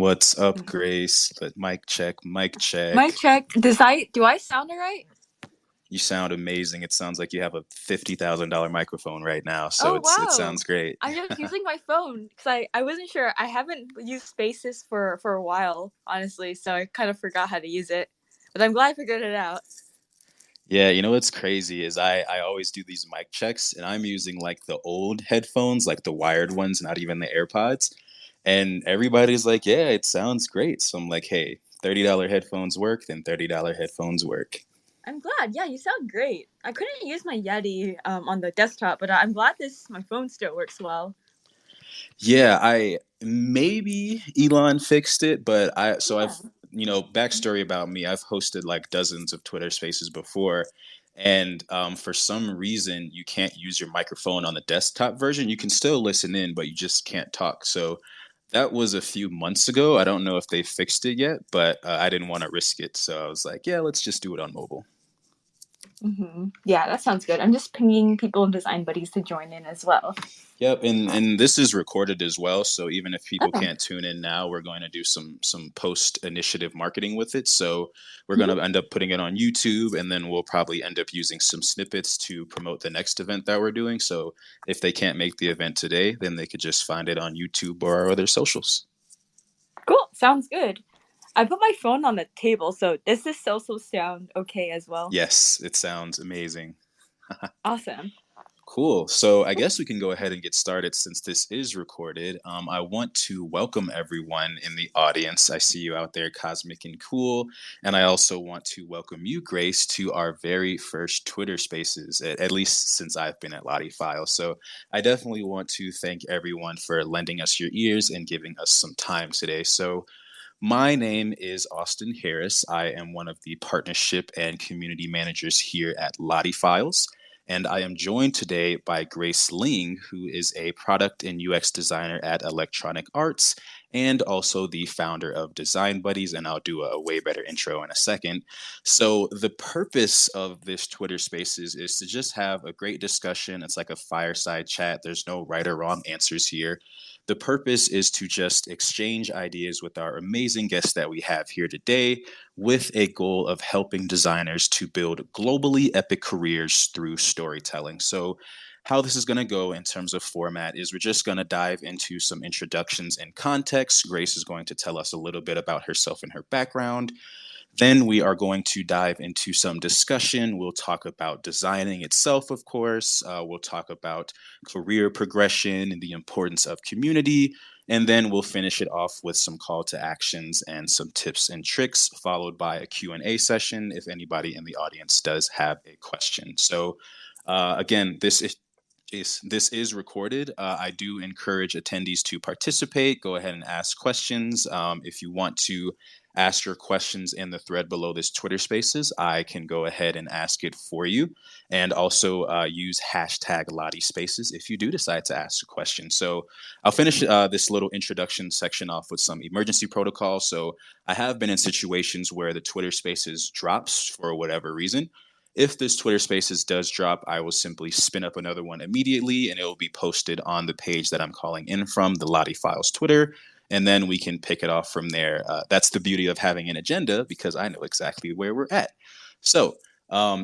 What's up, Mhm. Grace? Mic check, mic Mic check. check. Do I sound alright? You sound amazing. It sounds like you have a $50,000 microphone right now, so Oh it wow. sounds great. I'm just using my phone because I wasn't sure. I haven't used Spaces for a while, honestly, so I kind of forgot how to use it. But I'm glad I figured it out. Yeah, you know what's crazy is I always do these mic checks and I'm using like the old headphones, like the wired ones, not even the AirPods. And everybody's like, "Yeah, it sounds great." So I'm like, "Hey, $30 headphones work, then $30 headphones work." I'm glad. Yeah, you sound great. I couldn't use my Yeti on the desktop, but I'm glad this my phone still works well. Yeah, I maybe Elon fixed it, but Yeah. backstory about me, I've hosted like dozens of Twitter spaces before. And for some reason, you can't use your microphone on the desktop version. You can still listen in, but you just can't talk. So that was a few months ago. I don't know if they fixed it yet, but I didn't want to risk it. So I was like, yeah, let's just do it on mobile. Yeah, that sounds good. I'm just pinging people in Design Buddies to join in as well. Yep, and this is recorded as well. So even if people Oh. can't tune in now, we're going to do some post initiative marketing with it. So we're going Mhm. to end up putting it on YouTube, and then we'll probably end up using some snippets to promote the next event that we're doing. So if they can't make the event today, then they could just find it on YouTube or our other socials. Cool. Sounds good. I put my phone on the table, so does this also sound okay as well? Yes, it sounds amazing. Awesome. Cool. So I guess we can go ahead and get started since this is recorded. I want to welcome everyone in the audience. I see you out there, cosmic and cool. And I also want to welcome you, Grace, to our very first Twitter spaces, at least since I've been at LottieFiles. So I definitely want to thank everyone for lending us your ears and giving us some time today. So my name is Austin Harris. I am one of the partnership and community managers here at LottieFiles. And I am joined today by Grace Ling, who is a product and UX designer at Electronic Arts and also the founder of Design Buddies. And I'll do a way better intro in a second. So, the purpose of this Twitter Spaces is to just have a great discussion. It's like a fireside chat, there's no right or wrong answers here. The purpose is to just exchange ideas with our amazing guests that we have here today, with a goal of helping designers to build globally epic careers through storytelling. So, how this is going to go in terms of format is we're just going to dive into some introductions and context. Grace is going to tell us a little bit about herself and her background. Then we are going to dive into some discussion. We'll talk about designing itself, of course. We'll talk about career progression and the importance of community. And then we'll finish it off with some call to actions and some tips and tricks, followed by a Q&A session if anybody in the audience does have a question. So again, this is recorded. I do encourage attendees to participate. Go ahead and ask questions. If you want to ask your questions in the thread below this Twitter Spaces, I can go ahead and ask it for you. And also use hashtag LottieSpaces if you do decide to ask a question. So I'll finish this little introduction section off with some emergency protocols. So I have been in situations where the Twitter Spaces drops for whatever reason. If this Twitter Spaces does drop, I will simply spin up another one immediately and it will be posted on the page that I'm calling in from, the LottieFiles Twitter, and then we can pick it off from there. That's the beauty of having an agenda because I know exactly where we're at. So,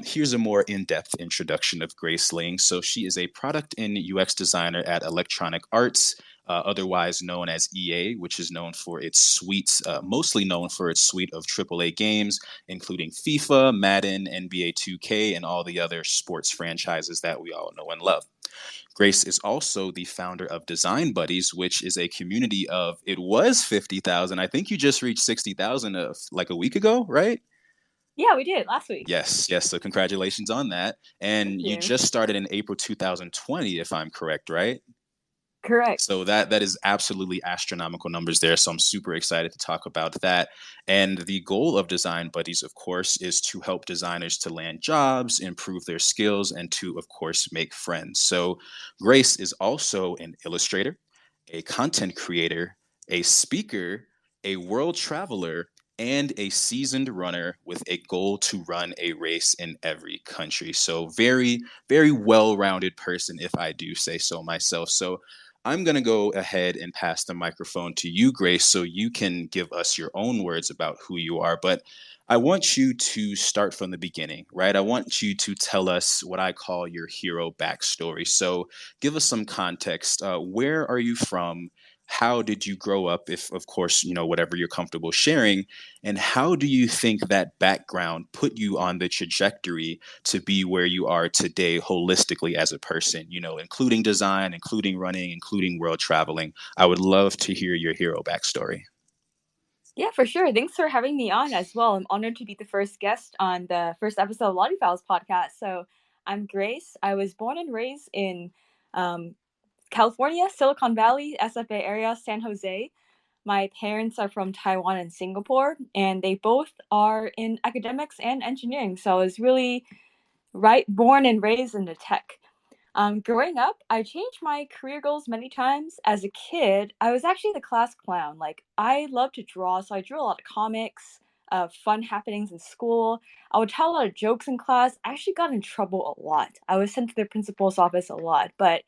here's a more in depth introduction of Grace Ling. So, she is a product and UX designer at Electronic Arts, otherwise known as EA, which is known for its suites, mostly known for its suite of AAA games, including FIFA, Madden, NBA 2K, and all the other sports franchises that we all know and love. Grace is also the founder of Design Buddies, which is a community of, it was 50,000. I think you just reached 60,000 like a week ago, right? Yeah, we did last week. Yes, yes. So congratulations on that. Thank And you you. just started in April 2020, if I'm correct, right? Correct. So that is absolutely astronomical numbers there. So I'm super excited to talk about that. And the goal of Design Buddies, of course, is to help designers to land jobs, improve their skills, and to, of course, make friends. So Grace is also an illustrator, a content creator, a speaker, a world traveler, and a seasoned runner with a goal to run a race in every country. So very, very well-rounded person, if I do say so myself. So I'm going to go ahead and pass the microphone to you, Grace, so you can give us your own words about who you are. But I want you to start from the beginning, right? I want you to tell us what I call your hero backstory. So give us some context. Where are you from? How did you grow up? If, of course, whatever you're comfortable sharing. And how do you think that background put you on the trajectory to be where you are today holistically as a person, including design, including running, including world traveling? I would love to hear your hero backstory. Yeah, for sure. Thanks for having me on as well. I'm honored to be the first guest on the first episode of LottieFiles podcast. So I'm Grace. I was born and raised in um, California, Silicon Valley, SFA area, San Jose. My parents are from Taiwan and Singapore, and they both are in academics and engineering. So I was really born and raised in the tech. Growing up, I changed my career goals many times. As a kid, I was actually the class clown. Like, I love to draw, so I drew a lot of comics, fun happenings in school. I would tell a lot of jokes in class. I actually got in trouble a lot. I was sent to the principal's office a lot, but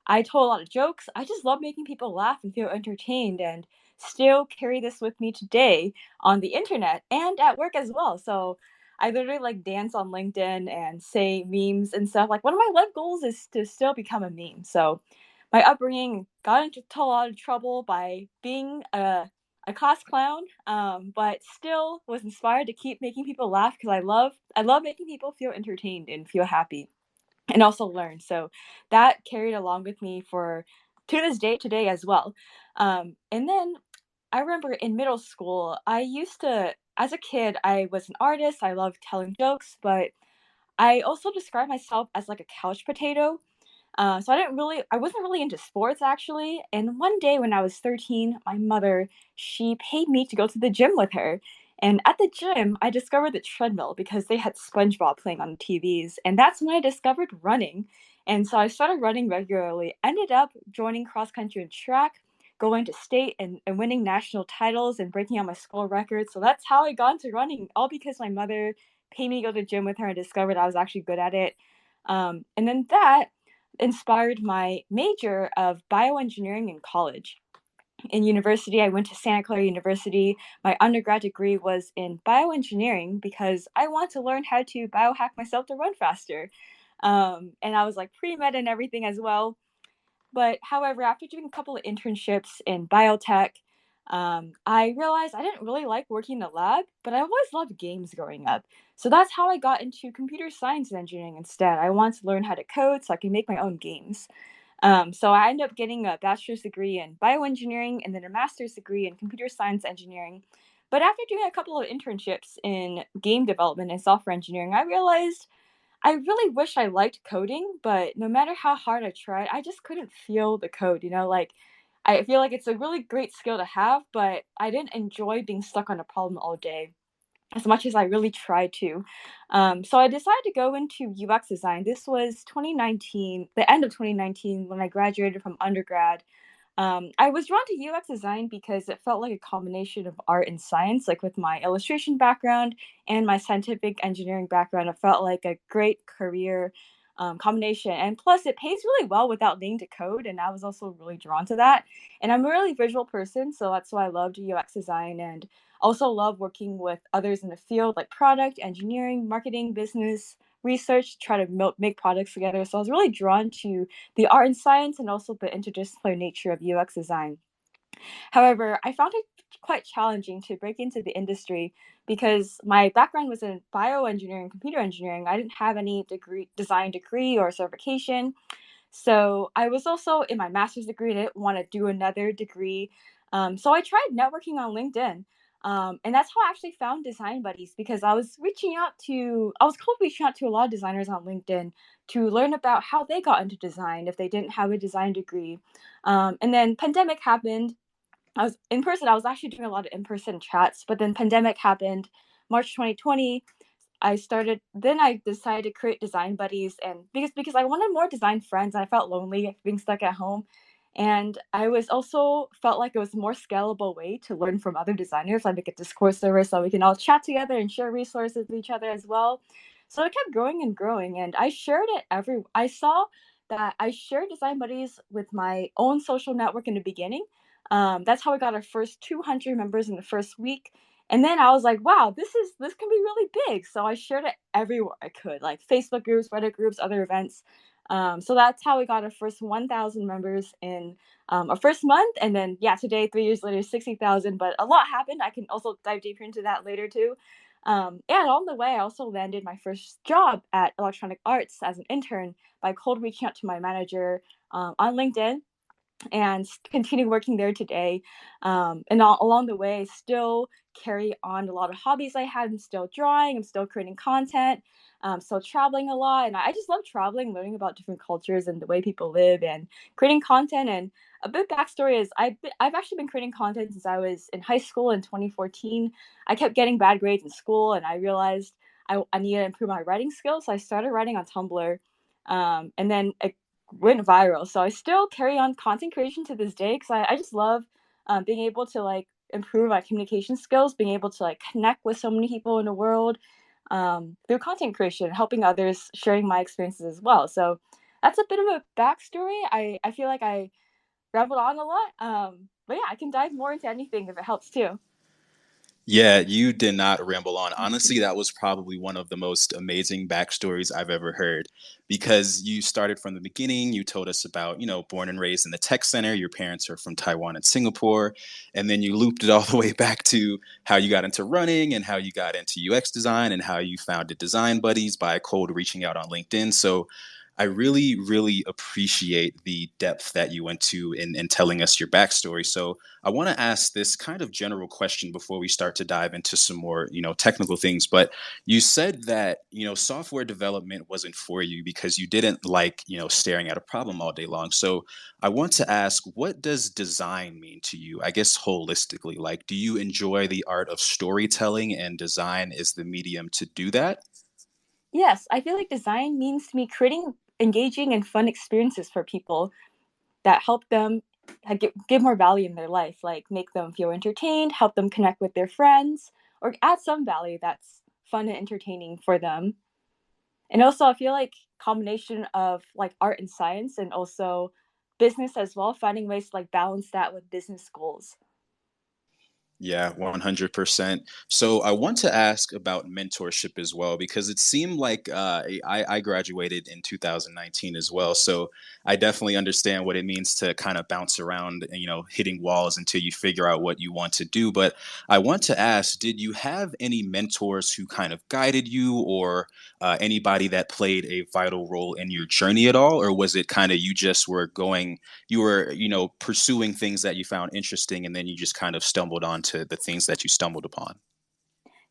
I told a lot of jokes. I just love making people laugh and feel entertained, and still carry this with me today on the internet and at work as well. So I literally like dance on LinkedIn and say memes and stuff. Like, one of my life goals is to still become a meme. So my upbringing got into a lot of trouble by being a class clown, but still was inspired to keep making people laugh because I love making people feel entertained and feel happy and also learn. So that carried along with me for to this day today as well. And then I remember in middle school, I used to, as a kid, I was an artist. I loved telling jokes, but I also describe myself as like a couch potato. So I wasn't really into sports actually. And one day when I was 13, my mother, she paid me to go to the gym with her. And at the gym, I discovered the treadmill because they had SpongeBob playing on the TVs. And that's when I discovered running. And so I started running regularly, ended up joining cross country and track, going to state and winning national titles and breaking out my school records. So that's how I got into running, all because my mother paid me to go to the gym with her and discovered I was actually good at it. And then that inspired my major of bioengineering in college. In university, I went to Santa Clara University. My undergrad degree was in bioengineering because I want to learn how to biohack myself to run faster. And I was like pre med and everything as well. But however, after doing a couple of internships in biotech, I realized I didn't really like working in a lab, but I always loved games growing up. So that's how I got into computer science and engineering instead. I wanted to learn how to code so I can make my own games. So I ended up getting a bachelor's degree in bioengineering and then a master's degree in computer science engineering. But after doing a couple of internships in game development and software engineering, I realized I really wish I liked coding, but no matter how hard I tried, I just couldn't feel the code, like I feel like it's a really great skill to have, but I didn't enjoy being stuck on a problem all day as much as I really tried to. So I decided to go into UX design. This was 2019, the end of 2019 when I graduated from undergrad. I was drawn to UX design because it felt like a combination of art and science. Like, with my illustration background and my scientific engineering background, it felt like a great career combination. And plus, it pays really well without needing to code. And I was also really drawn to that. And I'm a really visual person, so that's why I loved UX design and also love working with others in the field like product, engineering, marketing, business, research, try to make products together. So I was really drawn to the art and science and also the interdisciplinary nature of UX design. However, I found it quite challenging to break into the industry because my background was in bioengineering, computer engineering. I didn't have any design degree or certification. So I was also in my master's degree. I didn't want to do another degree. So I tried networking on LinkedIn. And that's how I actually found Design Buddies because I was cold reaching out to a lot of designers on LinkedIn to learn about how they got into design if they didn't have a design degree. And then pandemic happened. I was in person. I was actually doing a lot of in-person chats, but then pandemic happened, March 2020. I decided to create Design Buddies, and because I wanted more design friends and I felt lonely being stuck at home. And I was also felt like it was a more scalable way to learn from other designers. I make a Discord server so we can all chat together and share resources with each other as well. So it kept growing and growing, and I shared it I saw that I shared design buddies with my own social network in the beginning. That's how we got our first 200 members in the first week. And then I was like, wow, this can be really big. So I shared it everywhere I could, like Facebook groups, Reddit groups, other events. So that's how we got our first 1,000 members in our first month. And then, yeah, today, 3 years later, 60,000. But a lot happened. I can also dive deeper into that later too. And along the way, I also landed my first job at Electronic Arts as an intern by cold reaching out to my manager on LinkedIn and continue working there today. Along the way, I still carry on a lot of hobbies I had. I'm still drawing, I'm still creating content, still traveling a lot. And I just love traveling, learning about different cultures and the way people live and creating content. And a bit backstory is I've actually been creating content since I was in high school in 2014. I kept getting bad grades in school, and I realized I needed to improve my writing skills. So I started writing on Tumblr. And then it went viral. So I still carry on content creation to this day because I just love being able to like improve my communication skills, being able to like connect with so many people in the world through content creation, helping others, sharing my experiences as well. So that's a bit of a backstory. I feel like I rambled on a lot, but yeah, I can dive more into anything if it helps too. Yeah, you did not ramble on. Honestly, that was probably one of the most amazing backstories I've ever heard because you started from the beginning. You told us about, born and raised in the tech center. Your parents are from Taiwan and Singapore. And then you looped it all the way back to how you got into running and how you got into UX design and how you founded Design Buddies by cold reaching out on LinkedIn. So I really, really appreciate the depth that you went to in telling us your backstory. So I want to ask this kind of general question before we start to dive into some more, technical things. But you said that, software development wasn't for you because you didn't like, staring at a problem all day long. So I want to ask, what does design mean to you? I guess holistically, like, do you enjoy the art of storytelling and design is the medium to do that? Yes, I feel like design means to me creating engaging and fun experiences for people that help them give more value in their life, like make them feel entertained, help them connect with their friends, or add some value that's fun and entertaining for them. And also, I feel like combination of like art and science, and also business as well, finding ways to like balance that with business goals. Yeah, 100%. So I want to ask about mentorship as well, because it seemed like I graduated in 2019 as well. So I definitely understand what it means to kind of bounce around, and, hitting walls until you figure out what you want to do. But I want to ask, did you have any mentors who kind of guided you or anybody that played a vital role in your journey at all? Or was it kind of you just were going you were pursuing things that you found interesting and then you just kind of stumbled onto the things that you stumbled upon?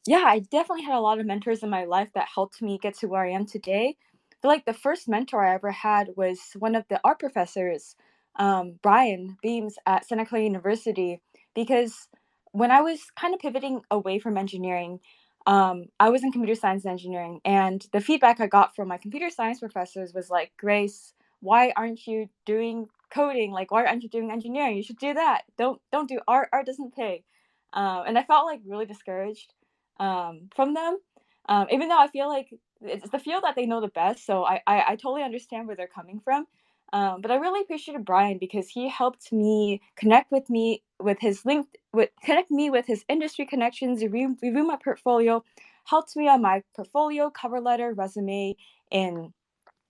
Yeah, I definitely had a lot of mentors in my life that helped me get to where I am today. But like the first mentor I ever had was one of the art professors, Brian Beams at Santa Clara University, because when I was kind of pivoting away from engineering, I was in computer science and engineering, and the feedback I got from my computer science professors was like, Grace, why aren't you doing coding? Like, why aren't you doing engineering? You should do that. Don't do art. Art doesn't pay. And I felt like really discouraged from them. Even though I feel like it's the field that they know the best, so I totally understand where they're coming from. But I really appreciated Brian because he helped me with his link with connect me with his industry connections, review my portfolio, helped me on my portfolio, cover letter, resume, and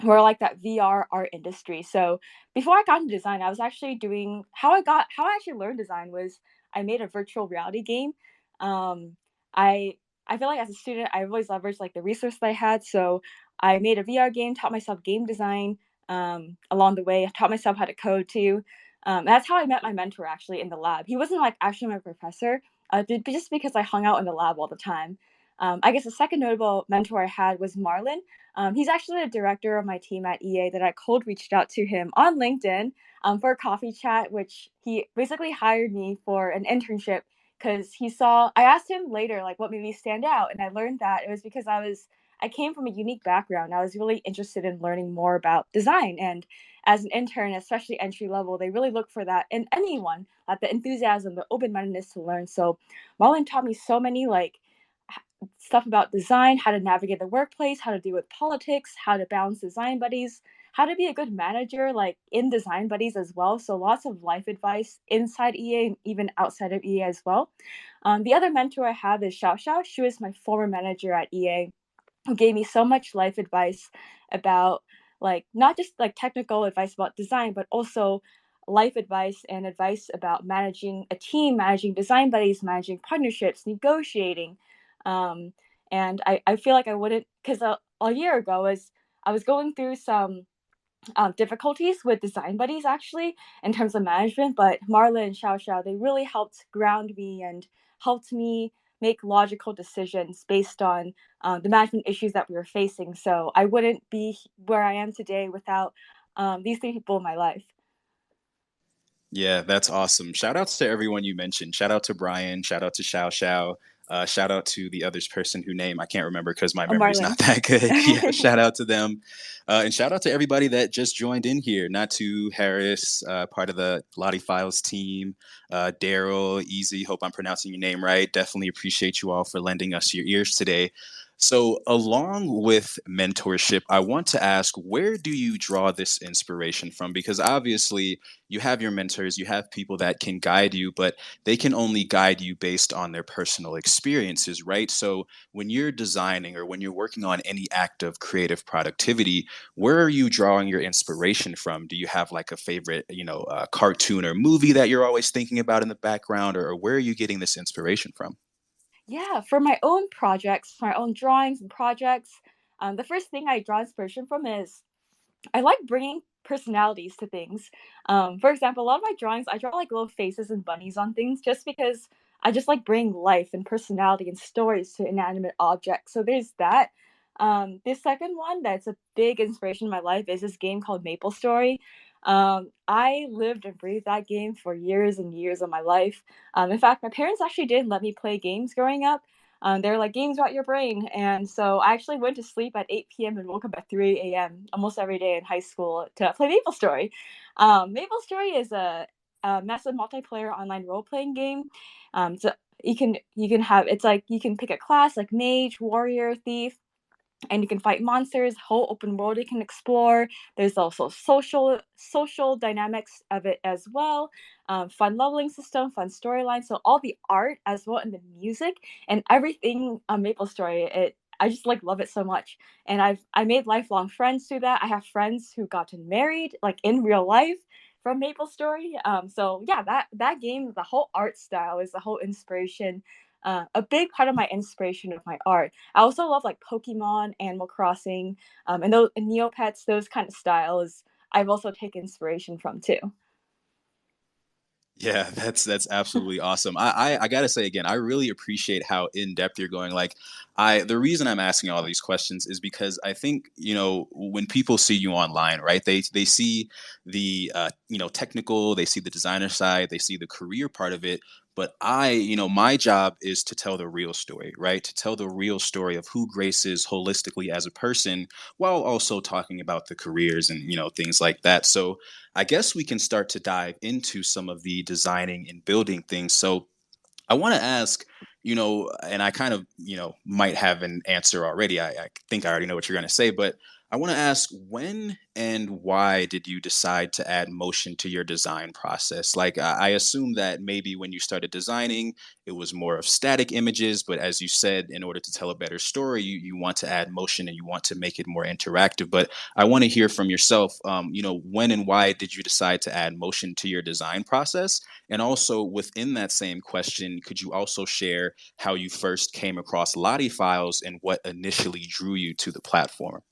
more like that VR art industry. So before I got into design, I was actually doing how I actually learned design was I made a virtual reality game. Um, I I feel like as a student, I always leveraged like the resource that I had. So I made a VR game, taught myself game design along the way. I taught myself how to code too. And that's how I met my mentor actually in the lab. He wasn't like actually my professor, just because I hung out in the lab all the time. I guess the second notable mentor I had was Marlon. He's actually the director of my team at EA that I cold reached out to him on LinkedIn for a coffee chat, which he basically hired me for an internship because he saw. I asked him later, like, what made me stand out, and I learned that it was because I came from a unique background. I was really interested in learning more about design, and as an intern, especially entry level, they really look for that in anyone, like the enthusiasm, the open mindedness to learn. So Marlon taught me so many like stuff about design, how to navigate the workplace, how to deal with politics, how to balance design buddies, how to be a good manager, like in Design Buddies as well. So lots of life advice inside EA and even outside of EA as well. The other mentor I have is Xiao Xiao. She was my former manager at EA, who gave me so much life advice about, like, not just like technical advice about design, but also life advice and advice about managing a team, managing Design Buddies, managing partnerships, negotiating. um, and I feel like I wouldn't, because a year ago was I was going through some difficulties with Design Buddies actually in terms of management, but Marla and Xiao Xiao, they really helped ground me and helped me make logical decisions based on the management issues that we were facing. So I wouldn't be where I am today without these three people in my life. Yeah, that's awesome. Shout out to everyone you mentioned. Shout out to Brian. Shout out to Xiao Xiao. Shout out to the other person whose name I can't remember because my Oh, memory's not Marlon. that good. Yeah, shout out to them. And shout out to everybody that just joined in here. Not to Harris, part of the LottieFiles team, Daryl, Easy. Hope I'm pronouncing your name right. Definitely appreciate you all for lending us your ears today. So, along with mentorship, I want to ask, where do you draw this inspiration from? Because obviously, you have your mentors, you have people that can guide you, but they can only guide you based on their personal experiences, right? So when you're designing or when you're working on any act of creative productivity, where are you drawing your inspiration from? Do you have like a favorite, cartoon or movie that you're always thinking about in the background, or where are you getting this inspiration from? Yeah, for my own projects, my own drawings and projects, the first thing I draw inspiration from is I like bringing personalities to things. For example, a lot of my drawings, I draw like little faces and bunnies on things just because I just like bringing life and personality and stories to inanimate objects. So there's that. The second one that's a big inspiration in my life is this game called Maple Story. I lived and breathed that game for years and years of my life. In fact, my parents actually didn't let me play games growing up. They're like, games rot your brain. And so I actually went to sleep at 8 p.m. and woke up at 3 a.m. almost every day in high school to play Maple Story. Maple Story is a massive multiplayer online role playing game. So you can have, it's like you can pick a class like mage, warrior, thief, and you can fight monsters. Whole open world you can explore. There's also social dynamics of it as well. Fun leveling system, fun storyline. So all the art as well and the music and everything on Maple Story, it I just like love it so much. And I made lifelong friends through that. I have friends who gotten married like in real life from Maple Story. So yeah, that game, the whole art style is the whole inspiration. A big part of my inspiration of my art. I also love like Pokemon, Animal Crossing, and those and Neopets, those kind of styles. I've also taken inspiration from too. Yeah, that's absolutely awesome. I gotta say again, I really appreciate how in depth you're going. Like, the reason I'm asking all these questions is because I think when people see you online, right? They see the technical, they see the designer side, they see the career part of it. But my job is to tell the real story, right? To tell the real story of who Grace is holistically as a person, while also talking about the careers and things like that. So I guess we can start to dive into some of the designing and building things. So I want to ask, and I kind of, might have an answer already. I think I already know what you're going to say, but I want to ask, when and why did you decide to add motion to your design process? Like, I assume that maybe when you started designing, it was more of static images, but as you said, in order to tell a better story, you want to add motion and you want to make it more interactive. But I want to hear from yourself, when and why did you decide to add motion to your design process? And also within that same question, could you also share how you first came across LottieFiles and what initially drew you to the platform?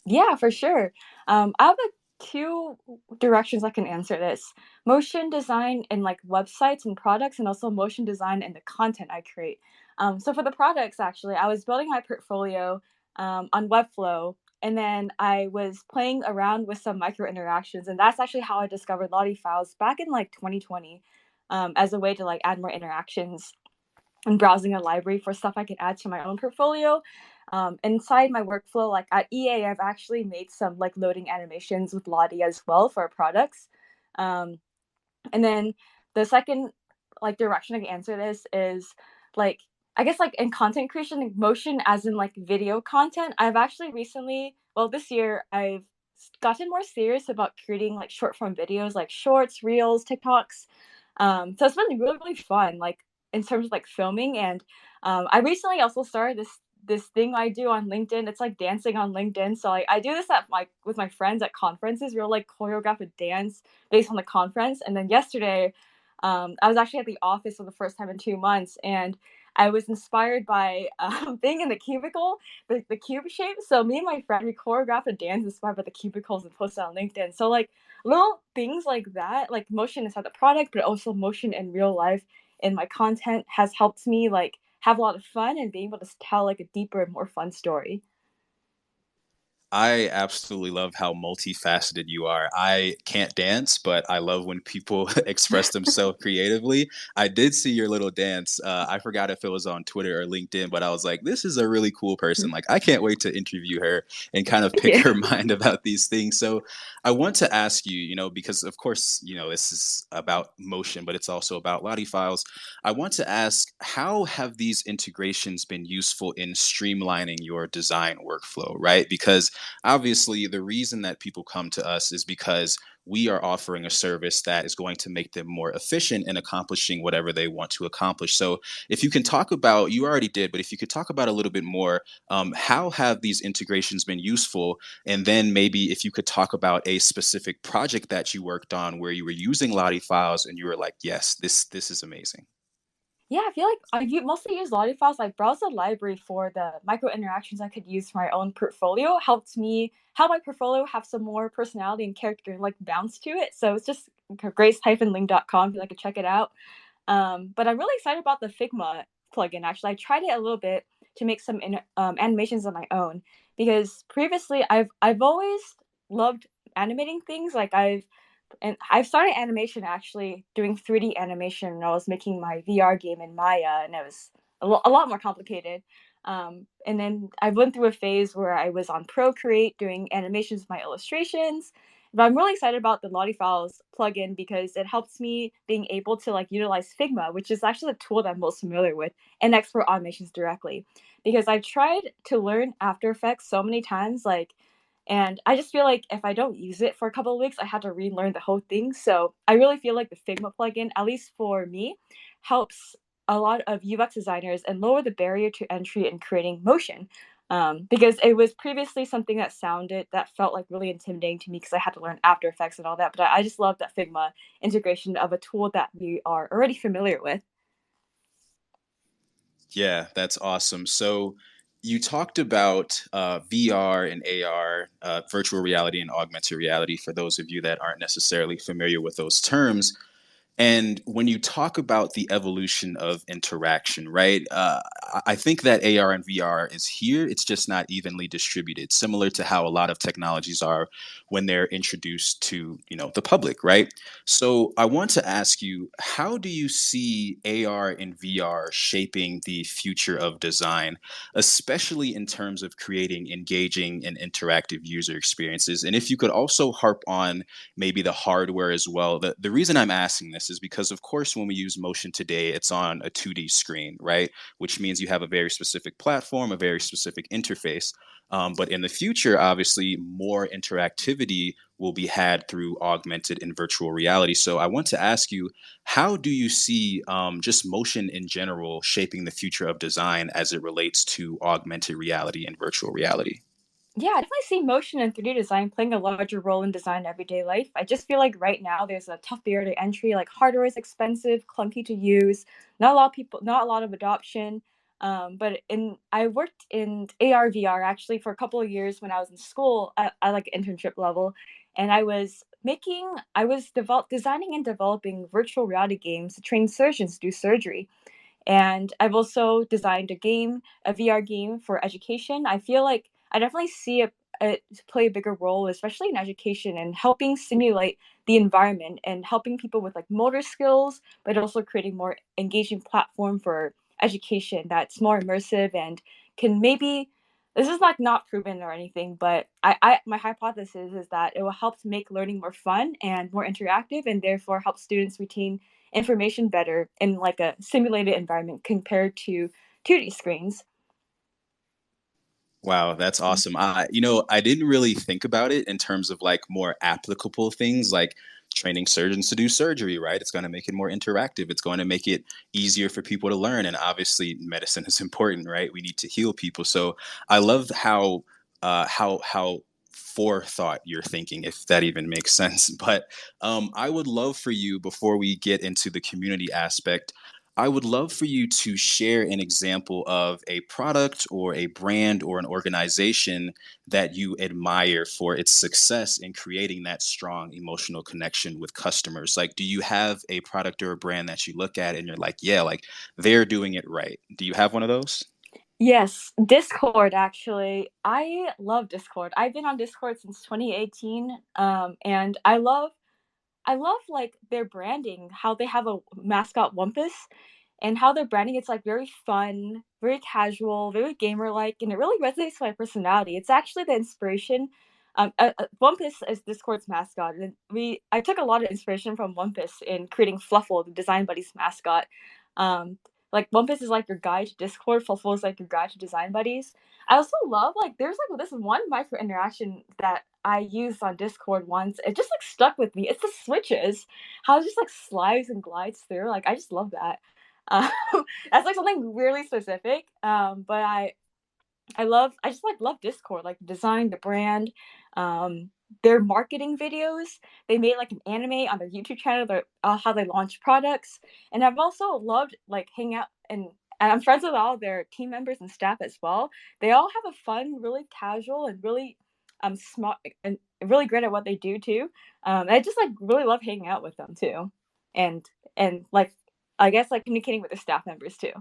Yeah, for sure. I have like two directions I can answer this: motion design in like websites and products, and also motion design in the content I create. So for the products, actually, I was building my portfolio on Webflow, and then I was playing around with some micro interactions, and that's actually how I discovered Lottie Files back in like 2020, as a way to like add more interactions and browsing a library for stuff I can add to my own portfolio. Inside my workflow, like at EA, I've actually made some like loading animations with Lottie as well for our products. Um, and then the second like direction I can answer this is like, I guess like in content creation, like motion as in like video content. I've actually recently, well, this year I've gotten more serious about creating like short form videos, like shorts, reels, TikToks. So it's been really, really fun, like in terms of like filming. And I recently also started this thing I do on LinkedIn. It's like dancing on LinkedIn. So like I do this at like with my friends at conferences. We'll like choreograph a dance based on the conference. And then yesterday, I was actually at the office for the first time in 2 months, and I was inspired by being in the cubicle, the cube shape. So me and my friend, we choreographed a dance inspired by the cubicles and posted on LinkedIn. So like little things like that, like motion inside the product, but also motion in real life in my content has helped me like have a lot of fun and be able to tell like a deeper and more fun story. I absolutely love how multifaceted you are. I can't dance, but I love when people express themselves creatively. I did see your little dance. I forgot if it was on Twitter or LinkedIn, but I was like, this is a really cool person. Like, I can't wait to interview her and kind of pick Yeah. her mind about these things. So, I want to ask you, because of course, this is about motion, but it's also about Lottie files. I want to ask, how have these integrations been useful in streamlining your design workflow, right? Because obviously the reason that people come to us is because we are offering a service that is going to make them more efficient in accomplishing whatever they want to accomplish. So if you can talk about, you already did, but if you could talk about a little bit more, how have these integrations been useful? And then maybe if you could talk about a specific project that you worked on where you were using Lottie files and you were like, yes, this is amazing. Yeah, I feel like mostly use LottieFiles. I browse the library for the micro interactions I could use for my own portfolio. Helped me help my portfolio have some more personality and character like bounce to it. So it's just grace-ling.com if you'd like to check it out. But I'm really excited about the Figma plugin. Actually, I tried it a little bit to make some animations of my own because previously I've always loved animating things. Like I've started animation actually doing 3D animation when I was making my VR game in Maya, and it was a lot more complicated. And then I went through a phase where I was on Procreate doing animations with my illustrations. But I'm really excited about the LottieFiles plugin because it helps me being able to like utilize Figma, which is actually the tool that I'm most familiar with, and export automations directly. Because I've tried to learn After Effects so many times, like and I just feel like if I don't use it for a couple of weeks, I had to relearn the whole thing. So I really feel like the Figma plugin, at least for me, helps a lot of UX designers and lower the barrier to entry in creating motion. Because it was previously something that felt like really intimidating to me because I had to learn After Effects and all that. But I just love that Figma integration of a tool that we are already familiar with. Yeah, that's awesome. So you talked about VR and AR, virtual reality and augmented reality, for those of you that aren't necessarily familiar with those terms. And when you talk about the evolution of interaction, right? I think that AR and VR is here. It's just not evenly distributed, similar to how a lot of technologies are when they're introduced to, the public, right? So I want to ask you, how do you see AR and VR shaping the future of design, especially in terms of creating engaging and interactive user experiences? And if you could also harp on maybe the hardware as well. The reason I'm asking this is because, of course, when we use motion today, it's on a 2D screen, right? Which means you have a very specific platform, a very specific interface. But in the future, obviously, more interactivity will be had through augmented and virtual reality. So I want to ask you, how do you see just motion in general shaping the future of design as it relates to augmented reality and virtual reality? Yeah, I definitely see motion and 3D design playing a larger role in design everyday life. I just feel like right now there's a tough barrier to entry, like hardware is expensive, clunky to use, not a lot of adoption. But in I worked in AR VR actually for a couple of years when I was in school at like internship level, and I was designing and developing virtual reality games to train surgeons to do surgery. And I've also designed a VR game for education. I feel like I definitely see it play a bigger role, especially in education and helping simulate the environment and helping people with like motor skills, but also creating more engaging platform for education that's more immersive and can maybe this is like not proven or anything, but I my hypothesis is that it will help to make learning more fun and more interactive and therefore help students retain information better in like a simulated environment compared to 2D screens. Wow, that's awesome. I didn't really think about it in terms of like more applicable things like training surgeons to do surgery, right? It's going to make it more interactive. It's going to make it easier for people to learn. And obviously, medicine is important, right? We need to heal people. So I love how forethought you're thinking, if that even makes sense. But I would love for you, before we get into the community aspect, I would love for you to share an example of a product or a brand or an organization that you admire for its success in creating that strong emotional connection with customers. Like, do you have a product or a brand that you look at and you're like, yeah, like they're doing it right? Do you have one of those? Yes, Discord actually. I love Discord. I've been on Discord since 2018, and I love like their branding, how they have a mascot Wumpus, and how their branding it's like very fun, very casual, very gamer like, and it really resonates with my personality. It's actually the inspiration. Wumpus is Discord's mascot, and we I took a lot of inspiration from Wumpus in creating Fluffle, the Design Buddies mascot. Um, like Wumpus is like your guide to Discord, Fluffle is like your guide to Design Buddies. I also love like there's like this one micro interaction that I used on Discord once. It just like stuck with me. It's the switches, how it just like slides and glides through. Like I just love that. Um, that's like something really specific. But I just like love Discord, like the design, the brand, um, their marketing videos. They made like an anime on their YouTube channel, how they launch products, and I've also loved like hang out and I'm friends with all their team members and staff as well. They all have a fun, really casual, and really smart and really great at what they do too. I just like really love hanging out with them too, and like I guess like communicating with the staff members too.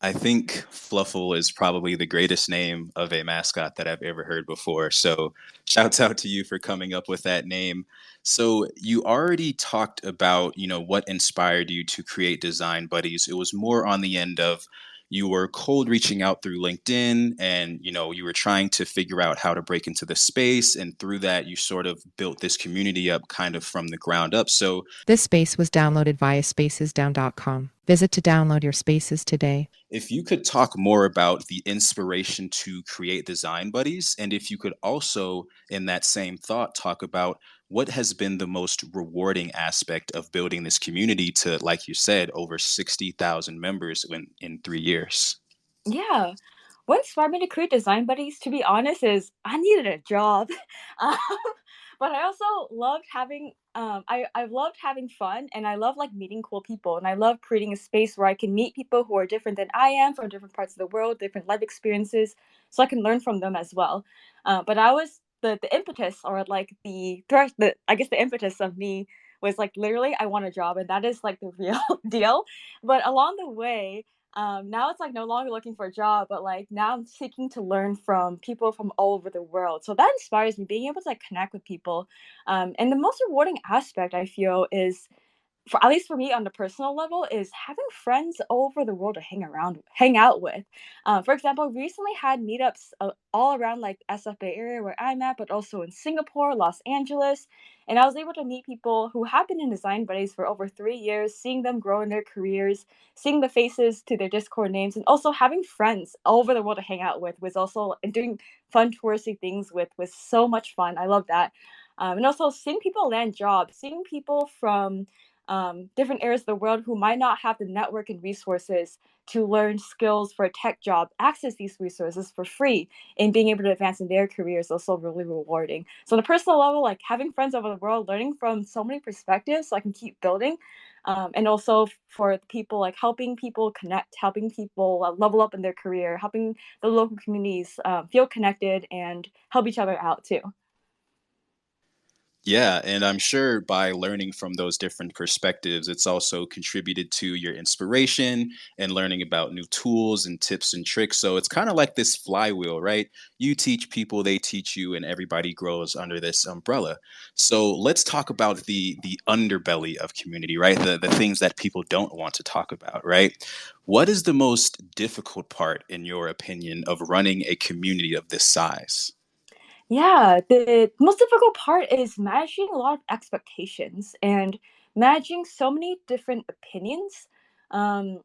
I think Fluffle is probably the greatest name of a mascot that I've ever heard before. So, shouts out to you for coming up with that name. So, you already talked about, what inspired you to create Design Buddies. It was more on the end of you were cold reaching out through LinkedIn and, you were trying to figure out how to break into the space. And through that, you sort of built this community up kind of from the ground up. So, This space was downloaded via spacesdown.com. Visit to download your spaces today. if you could talk more about the inspiration to create Design Buddies, and if you could also, in that same thought, talk about what has been the most rewarding aspect of building this community to, like you said, over 60,000 members in 3 years. Yeah. What inspired me to create Design Buddies, to be honest, is I needed a job. um, but I also loved having I loved having fun, and I love like meeting cool people, and I love creating a space where I can meet people who are different than I am from different parts of the world, different life experiences, so I can learn from them as well. But I was the impetus or like the I guess the impetus of me was like literally I want a job, and that is like the real deal. But along the way, now it's like no longer looking for a job, but like now I'm seeking to learn from people from all over the world. So that inspires me, being able to like connect with people. And the most rewarding aspect I feel is, for at least for me on the personal level, is having friends all over the world to hang out with. For example, we recently had meetups all around like SF Bay Area where I'm at, but also in Singapore, Los Angeles, and I was able to meet people who have been in Design Buddies for over 3 years, seeing them grow in their careers, seeing the faces to their Discord names, and also having friends all over the world to hang out with was also and doing fun touristy things with was so much fun. I love that. And also seeing people land jobs, seeing people from different areas of the world who might not have the network and resources to learn skills for a tech job, access these resources for free, and being able to advance in their careers is also really rewarding. So on a personal level, like having friends over the world, learning from so many perspectives so I can keep building. And also for people, like helping people connect, helping people level up in their career, helping the local communities feel connected and help each other out too. Yeah, and I'm sure by learning from those different perspectives, it's also contributed to your inspiration and learning about new tools and tips and tricks. So it's kind of like this flywheel, right? You teach people, they teach you, and everybody grows under this umbrella. So let's talk about the underbelly of community, right? The things that people don't want to talk about, right? What is the most difficult part, in your opinion, of running a community of this size? Yeah, the most difficult part is managing a lot of expectations and managing so many different opinions. Um,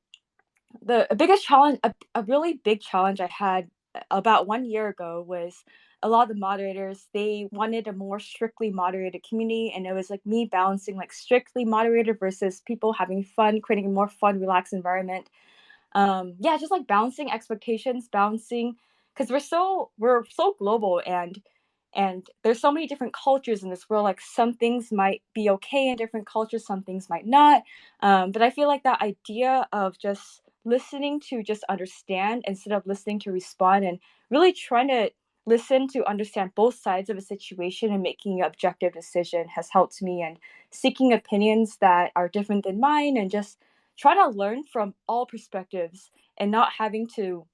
the biggest challenge, a really big challenge I had about 1 year ago was a lot of the moderators, they wanted a more strictly moderated community, and it was like me balancing like strictly moderated versus people having fun, creating a more fun, relaxed environment. Yeah, just like balancing expectations, balancing, because we're so global, and there's so many different cultures in this world. Like some things might be okay in different cultures, some things might not. But I feel like that idea of just listening to just understand instead of listening to respond, and really trying to listen to understand both sides of a situation and making an objective decision has helped me, and seeking opinions that are different than mine, and just try to learn from all perspectives and not having to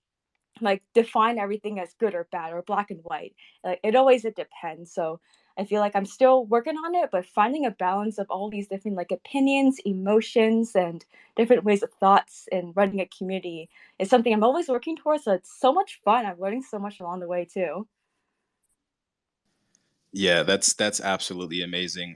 like define everything as good or bad or black and white. Like it depends. So I feel like I'm still working on it, but finding a balance of all these different like opinions, emotions, and different ways of thoughts and running a community is something I'm always working towards. So it's so much fun. I'm learning so much along the way too. Yeah, that's absolutely amazing.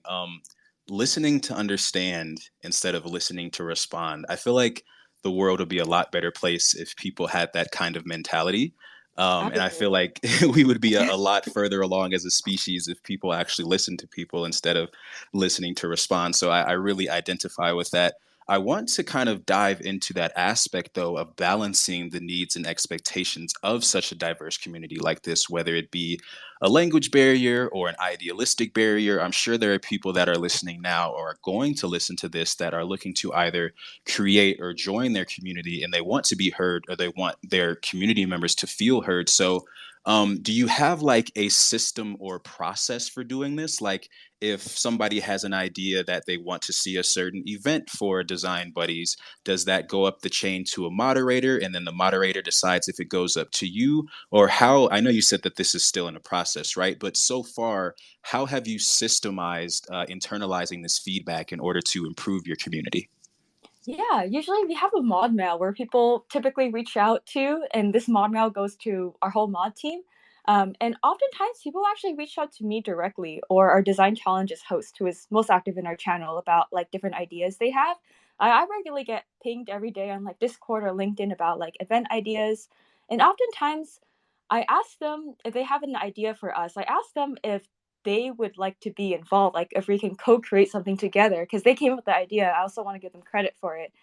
Listening to understand instead of listening to respond. I feel like the world would be a lot better place if people had that kind of mentality. And I feel Absolutely. like we would be a lot further along as a species if people actually listen to people instead of listening to respond. So I really identify with that. I want to kind of dive into that aspect, though, of balancing the needs and expectations of such a diverse community like this, whether it be a language barrier or an idealistic barrier. I'm sure there are people that are listening now or are going to listen to this that are looking to either create or join their community, and they want to be heard, or they want their community members to feel heard. So, do you have like a system or process for doing this? Like, if somebody has an idea that they want to see a certain event for Design Buddies, does that go up the chain to a moderator, and then the moderator decides if it goes up to you? Or how, I know you said that this is still in a process, right? But so far, how have you systemized internalizing this feedback in order to improve your community? Yeah, usually we have a mod mail where people typically reach out to, and this mod mail goes to our whole mod team. And oftentimes people actually reach out to me directly, or our design challenges host, who is most active in our channel, about like different ideas they have. I regularly get pinged every day on like Discord or LinkedIn about like event ideas. And oftentimes I ask them if they have an idea for us. I ask them if they would like to be involved, like if we can co-create something together, because they came up with the idea. I also want to give them credit for it.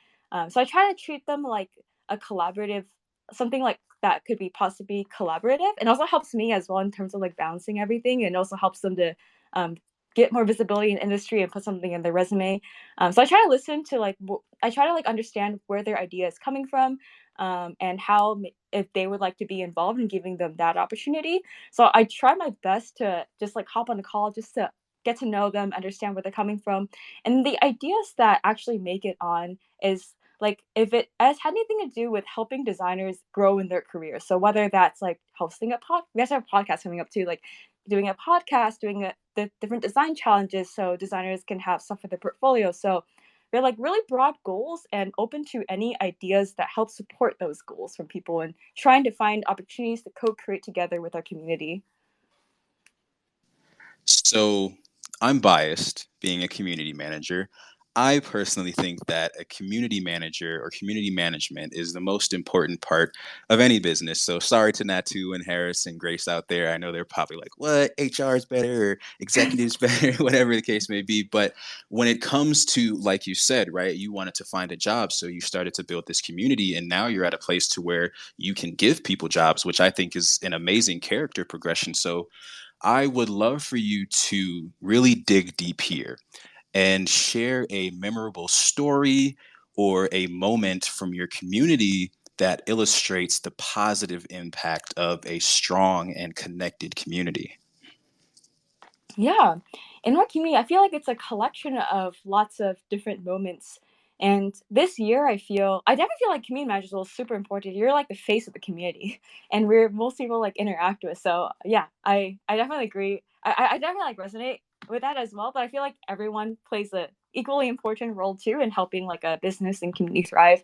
So I try to treat them like a collaborative, something like that could be possibly collaborative, and also helps me as well in terms of like balancing everything, and also helps them to um, get more visibility in industry and put something in their resume. So I try to listen to like I try to like understand where their idea is coming from, and how if they would like to be involved in giving them that opportunity. So I try my best to just like hop on a call just to get to know them, understand where they're coming from. And the ideas that actually make it on is like if it has had anything to do with helping designers grow in their career. So whether that's like hosting a we actually have a podcast coming up too, like doing a podcast, doing the different design challenges so designers can have stuff for their portfolio. So they're like really broad goals and open to any ideas that help support those goals from people, and trying to find opportunities to co-create together with our community. So I'm biased being a community manager. I personally think that a community manager or community management is the most important part of any business. So sorry to Natu and Harris and Grace out there. I know they're probably like, what? HR is better or executives better, whatever the case may be. But when it comes to, like you said, right, you wanted to find a job. So you started to build this community, and now you're at a place to where you can give people jobs, which I think is an amazing character progression. So I would love for you to really dig deep here and share a memorable story or a moment from your community that illustrates the positive impact of a strong and connected community. Yeah. In our community, I feel like it's a collection of lots of different moments. And this year, I definitely feel like community managers are super important. You're like the face of the community, and we're most people like interact with. So yeah, I definitely agree. I definitely like resonate with that as well. But I feel like everyone plays a equally important role too in helping like a business and community thrive.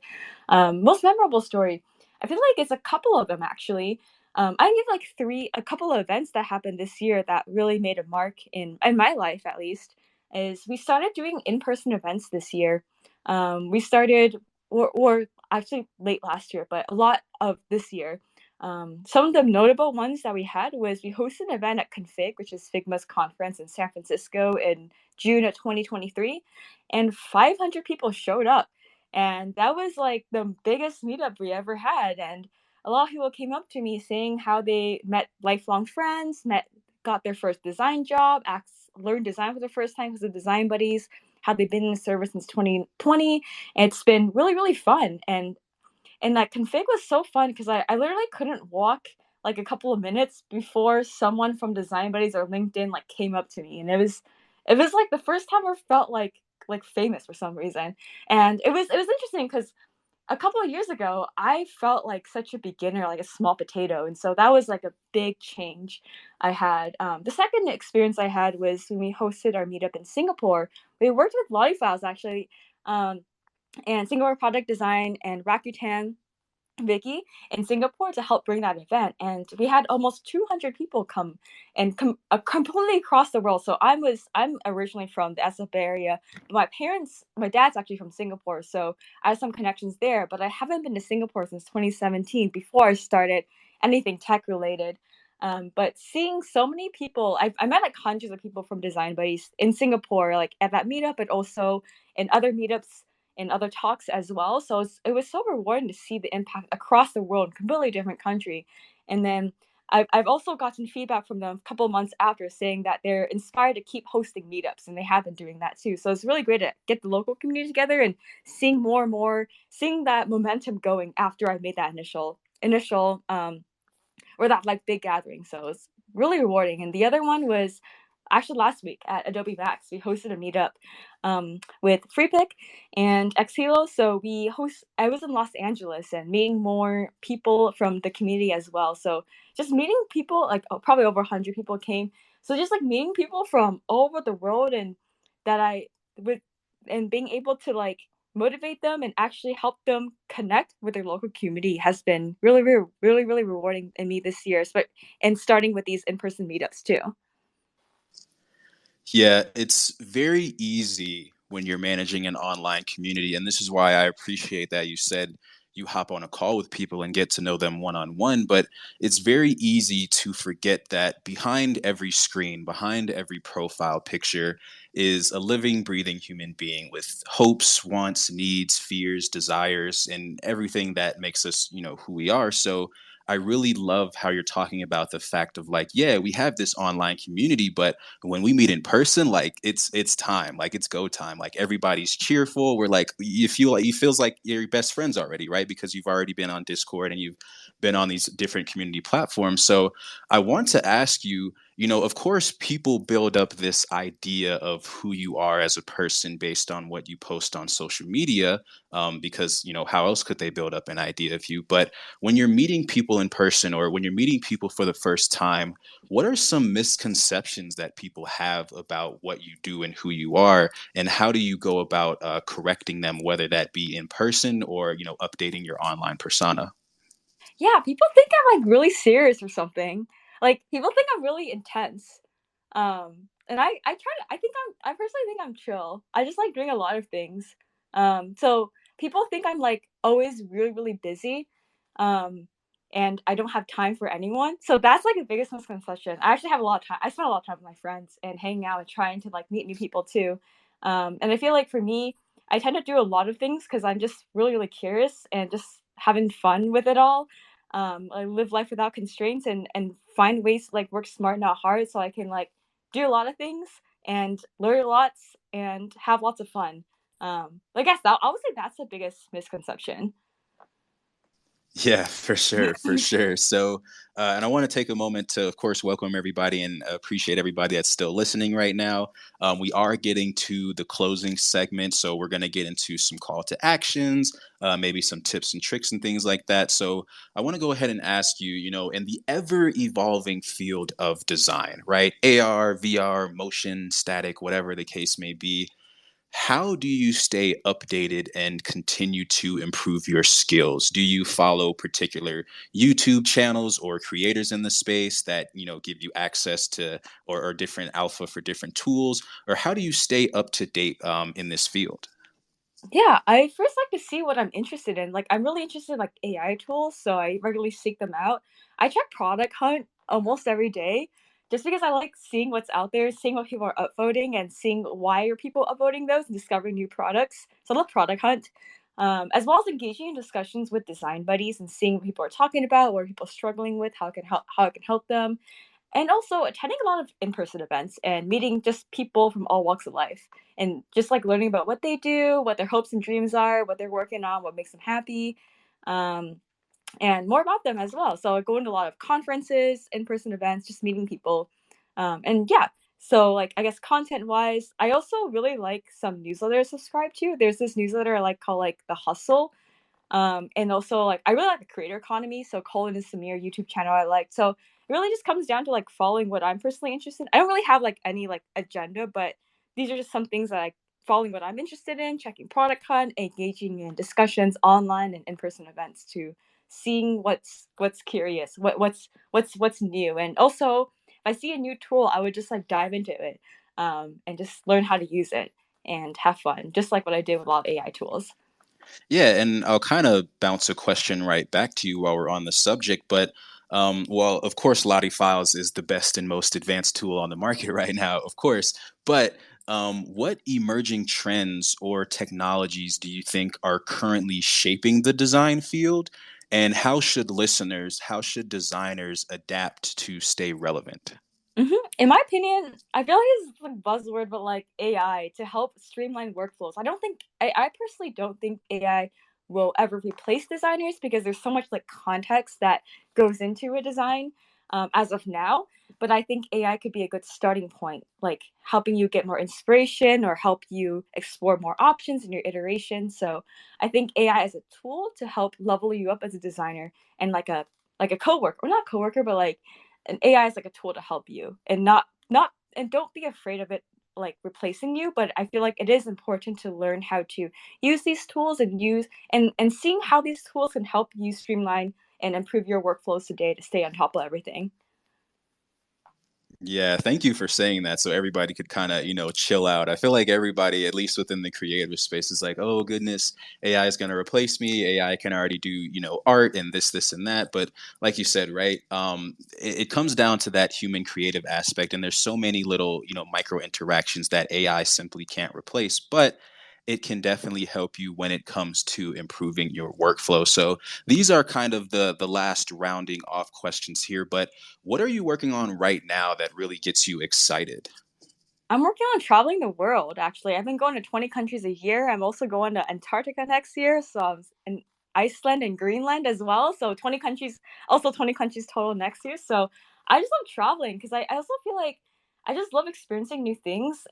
Most memorable story, I feel like it's a couple of them actually. I give like a couple of events that happened this year that really made a mark in my life at least. Is we started doing in person events this year. We started, or actually late last year, but a lot of this year. Some of the notable ones that we had was we hosted an event at Config, which is Figma's conference in San Francisco in June of 2023, and 500 people showed up. And that was like the biggest meetup we ever had. And a lot of people came up to me saying how they met lifelong friends, got their first design job, learned design for the first time because of design buddies, how they've been in the service since 2020. And it's been really, really fun. And that config was so fun because I literally couldn't walk like a couple of minutes before someone from Design Buddies or LinkedIn like came up to me, and it was like the first time I felt like famous for some reason. And it was interesting because a couple of years ago I felt like such a beginner, like a small potato, and so that was like a big change I had. The second experience I had was when we hosted our meetup in Singapore. We worked with LottieFiles actually. And Singapore Product Design and Rakuten Vicky in Singapore to help bring that event. And we had almost 200 people come and completely across the world. So I'm originally from the SF Bay area. My dad's actually from Singapore, so I have some connections there. But I haven't been to Singapore since 2017 before I started anything tech related. But seeing so many people, I met like hundreds of people from Design Buddies in Singapore, like at that meetup, but also in other meetups in other talks as well. So it was so rewarding to see the impact across the world, completely different country. And then I've also gotten feedback from them a couple of months after saying that they're inspired to keep hosting meetups, and they have been doing that too. So it's really great to get the local community together and seeing more and more, seeing that momentum going after I made that initial or that like big gathering. So it's really rewarding. And the other one was actually last week at Adobe Max. We hosted a meetup with FreePick and Xhilo. So I was in Los Angeles and meeting more people from the community as well. So just meeting people, like probably over 100 people came. So just like meeting people from all over the world, and that I with and being able to like motivate them and actually help them connect with their local community has been really, really, really, really rewarding in me this year. And starting with these in-person meetups too. Yeah, it's very easy when you're managing an online community. And this is why I appreciate that you said you hop on a call with people and get to know them one on one. But it's very easy to forget that behind every screen, behind every profile picture, is a living, breathing human being with hopes, wants, needs, fears, desires, and everything that makes us, who we are. So I really love how you're talking about the fact of like, yeah, we have this online community, but when we meet in person, like it's time, like it's go time, like everybody's cheerful. We're like, you feels like you're your best friends already, right? Because you've already been on Discord and you've been on these different community platforms. So I want to ask you, of course, people build up this idea of who you are as a person based on what you post on social media, because how else could they build up an idea of you? But when you're meeting people in person, or when you're meeting people for the first time, what are some misconceptions that people have about what you do and who you are, and how do you go about correcting them, whether that be in person or updating your online persona? Yeah, people think I'm like really serious or something. Like people think I'm really intense. And I personally think I'm chill. I just like doing a lot of things. So people think I'm like always really, really busy. Um, and I don't have time for anyone. So that's like the biggest misconception. I actually have a lot of time. I spend a lot of time with my friends and hanging out and trying to like meet new people too. And I feel like for me, I tend to do a lot of things because I'm just really, really curious and just having fun with it all. I live life without constraints and find ways to like work smart, not hard, so I can like do a lot of things and learn lots and have lots of fun. I guess I would say that's the biggest misconception. Yeah, for sure, for sure. So, and I want to take a moment to, of course, welcome everybody and appreciate everybody that's still listening right now. We are getting to the closing segment, so we're going to get into some call to actions, maybe some tips and tricks and things like that. So, I want to go ahead and ask you, in the ever evolving field of design, right? AR, VR, motion, static, whatever the case may be, how do you stay updated and continue to improve your skills? Do you follow particular YouTube channels or creators in the space that, give you access to, or different alpha for different tools? Or how do you stay up to date in this field? Yeah, I first like to see what I'm interested in. Like, I'm really interested in like AI tools, so I regularly seek them out. I check Product Hunt almost every day, just because I like seeing what's out there, seeing what people are upvoting, and seeing why are people upvoting those, and discovering new products. So I love Product Hunt, as well as engaging in discussions with design buddies and seeing what people are talking about, what are people struggling with, how I can help them, and also attending a lot of in-person events and meeting just people from all walks of life and just like learning about what they do, what their hopes and dreams are, what they're working on, what makes them happy, um, and more about them as well. So I go into a lot of conferences, in-person events, just meeting people, and yeah. So like I guess content-wise, I also really like some newsletters I subscribe to. There's this newsletter I like called like The Hustle, and also, like, I really like the creator economy, so Colin and Samir YouTube channel I like. So it really just comes down to like following what I'm personally interested in. I don't really have like any like agenda, but these are just some things that I following what I'm interested in, checking product hunt, engaging in discussions online and in-person events to seeing what's curious, what's new. And also if I see a new tool, I would just like dive into it and just learn how to use it and have fun, just like what I did with a lot of AI tools. Yeah, and I'll kind of bounce a question right back to you while we're on the subject. But well, of course, LottieFiles is the best and most advanced tool on the market right now, of course. But what emerging trends or technologies do you think are currently shaping the design field? And how should designers adapt to stay relevant? In my opinion, I feel like it's like buzzword, but like AI to help streamline workflows. I personally don't think AI will ever replace designers because there's so much like context that goes into a design as of now. But I think AI could be a good starting point, like helping you get more inspiration or help you explore more options in your iteration. So I think AI is a tool to help level you up as a designer and like a coworker, or not coworker, but like an AI is like a tool to help you and not and don't be afraid of it like replacing you, but I feel like it is important to learn how to use these tools and use and seeing how these tools can help you streamline and improve your workflows today to stay on top of everything. Yeah, thank you for saying that so everybody could kind of, chill out. I feel like everybody, at least within the creative space, is like, oh goodness, AI is going to replace me. AI can already do, art and this, and that. But like you said, right, it comes down to that human creative aspect. And there's so many little, micro interactions that AI simply can't replace. But it can definitely help you when it comes to improving your workflow. So these are kind of the last rounding off questions here. But what are you working on right now that really gets you excited? I'm working on traveling the world, actually. I've been going to 20 countries a year. I'm also going to Antarctica next year, so I was in Iceland and Greenland as well. So 20 countries, also 20 countries total next year. So I just love traveling because I also feel like I just love experiencing new things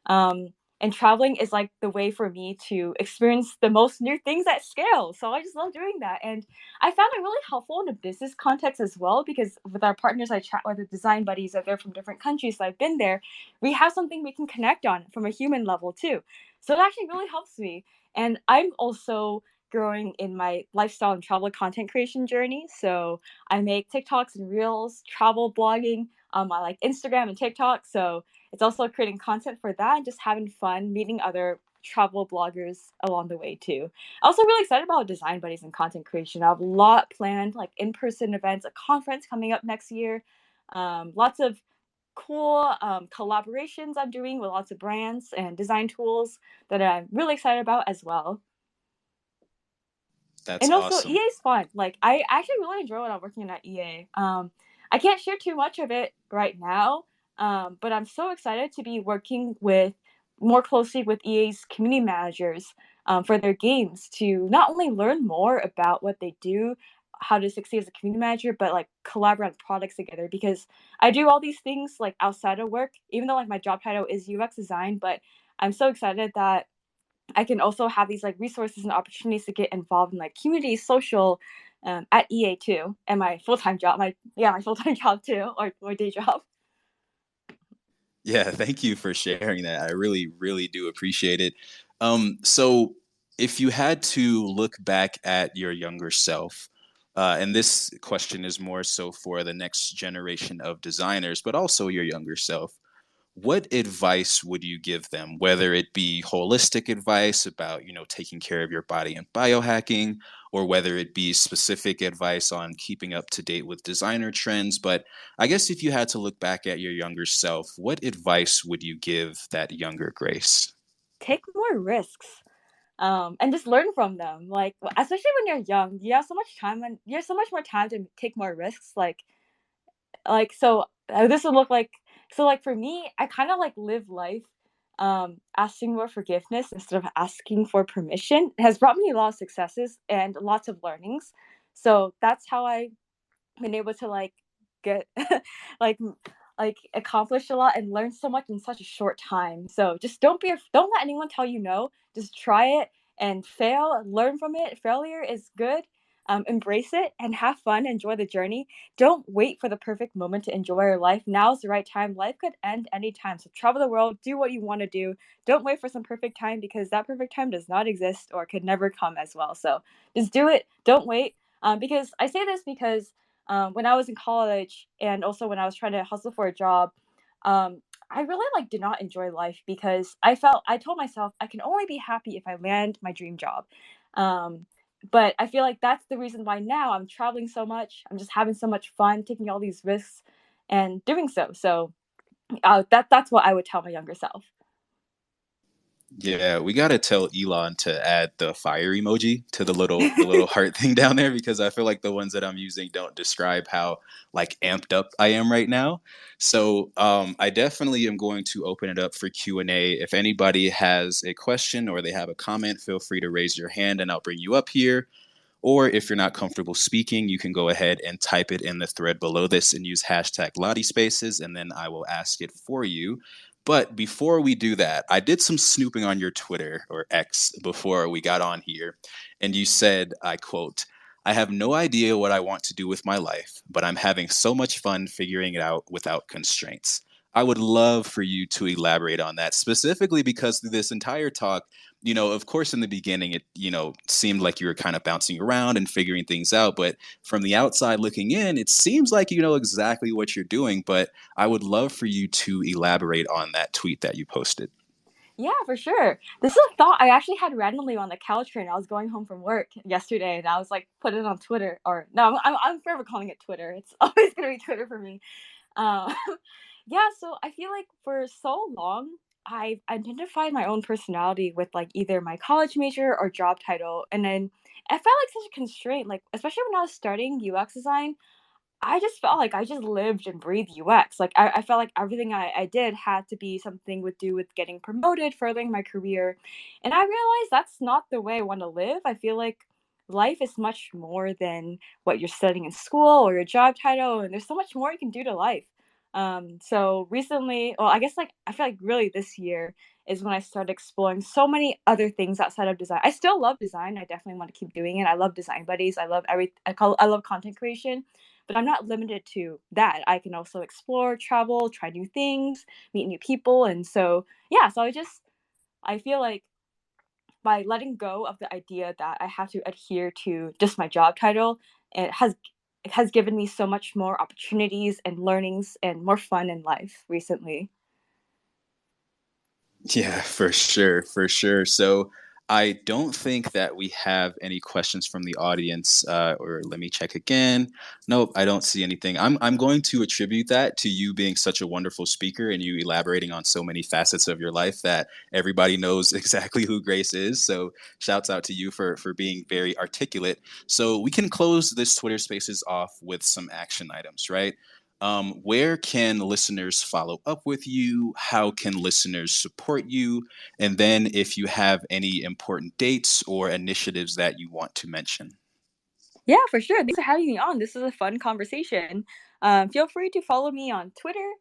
um and traveling is like the way for me to experience the most new things at scale. So I just love doing that. And I found it really helpful in a business context as well because with our partners I chat with the design buddies that they're from different countries, so I've been there, we have something we can connect on from a human level too. So it actually really helps me. And I'm also growing in my lifestyle and travel content creation journey. So I make TikToks and Reels, travel blogging on my like Instagram and TikTok. So it's also creating content for that and just having fun meeting other travel bloggers along the way too. Also really excited about design buddies and content creation. I have a lot planned, like in-person events, a conference coming up next year. Lots of cool collaborations I'm doing with lots of brands and design tools that I'm really excited about as well. That's And also awesome. EA is fun. Like I actually really enjoy when I'm working at EA. I can't share too much of it right now, but I'm so excited to be working with more closely with EA's community managers for their games to not only learn more about what they do, how to succeed as a community manager, but like collaborate on products together. Because I do all these things like outside of work, even though like my job title is UX design, but I'm so excited that I can also have these like resources and opportunities to get involved in like community social at EA too, and my full time job, my full time job too, or my day job. Yeah, thank you for sharing that. I really, really do appreciate it. So, if you had to look back at your younger self, and this question is more so for the next generation of designers, but also your younger self, what advice would you give them, whether it be holistic advice about, taking care of your body and biohacking, or whether it be specific advice on keeping up to date with designer trends? But I guess if you had to look back at your younger self, what advice would you give that younger Grace? Take more risks. And just learn from them. Like, especially when you're young, you have so much time and you have so much more time to take more risks. This would look like for me, I kind of like live life asking for forgiveness instead of asking for permission. It has brought me a lot of successes and lots of learnings. So that's how I been able to get like accomplish a lot and learn so much in such a short time. So just don't let anyone tell you no. Just try it and fail, learn from it. Failure is good. Embrace it and have fun. Enjoy the journey. Don't wait for the perfect moment to enjoy your life. Now's the right time. Life could end anytime. So travel the world, do what you want to do. Don't wait for some perfect time because that perfect time does not exist or could never come as well. So just do it. Don't wait. Because I say this because when I was in college and also when I was trying to hustle for a job, I really did not enjoy life because I told myself I can only be happy if I land my dream job. Um, but I feel like that's the reason why now I'm traveling so much. I'm just having so much fun, taking all these risks and doing so. So that's what I would tell my younger self. Yeah, we gotta tell Elon to add the fire emoji to the little heart thing down there, because I feel like the ones that I'm using don't describe how like amped up I am right now. So I definitely am going to open it up for Q&A. If anybody has a question or they have a comment, feel free to raise your hand and I'll bring you up here. Or if you're not comfortable speaking, you can go ahead and type it in the thread below this and use hashtag LottieSpaces, and then I will ask it for you. But before we do that, I did some snooping on your Twitter or X before we got on here, and you said, I quote, "I have no idea what I want to do with my life, but I'm having so much fun figuring it out without constraints." I would love for you to elaborate on that, specifically because through this entire talk, of course, in the beginning, it, seemed like you were kind of bouncing around and figuring things out. But from the outside looking in, it seems like you know exactly what you're doing. But I would love for you to elaborate on that tweet that you posted. Yeah, for sure. This is a thought I actually had randomly on the Caltrain. I was going home from work yesterday, and I was like, put it on Twitter, or no, I'm forever calling it Twitter. It's always gonna be Twitter for me. Um, yeah, so I feel like for so long, I've identified my own personality with either my college major or job title, and then I felt like such a constraint. Like especially when I was starting UX design, I just felt like I just lived and breathed UX. Like I felt like everything I did had to be something with do with getting promoted, furthering my career. And I realized that's not the way I want to live. I feel like life is much more than what you're studying in school or your job title, and there's so much more you can do to life. So recently, well, I guess I feel like really this year is when I started exploring so many other things outside of design. I still love design. I definitely want to keep doing it. I love design buddies. I love content creation, but I'm not limited to that. I can also explore, travel, try new things, meet new people. And so, yeah, I feel like by letting go of the idea that I have to adhere to just my job title, it has given me so much more opportunities and learnings and more fun in life recently. Yeah, for sure, for sure. So I don't think that we have any questions from the audience. Or let me check again. Nope, I don't see anything. I'm going to attribute that to you being such a wonderful speaker and you elaborating on so many facets of your life that everybody knows exactly who Grace is. So shouts out to you for being very articulate. So we can close this Twitter Spaces off with some action items, right? Where can listeners follow up with you? How can listeners support you? And then if you have any important dates or initiatives that you want to mention. Yeah, for sure. Thanks for having me on. This is a fun conversation. Feel free to follow me on Twitter.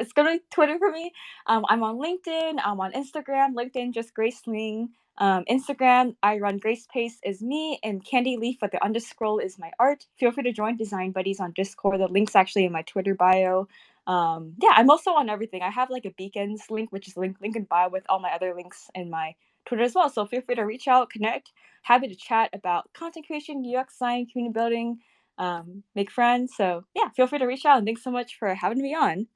It's gonna be Twitter for me. I'm on LinkedIn. I'm on Instagram. LinkedIn, just Grace Ling. Instagram, I run Grace Pace is me, and Candy Leaf with the underscroll is my art. Feel free to join Design Buddies on Discord. The link's actually in my Twitter bio. Yeah, I'm also on everything. I have like a beacons link, which is link in bio with all my other links in my Twitter as well. So feel free to reach out, connect. Happy to chat about content creation, UX design, community building, make friends. So yeah, feel free to reach out, and thanks so much for having me on.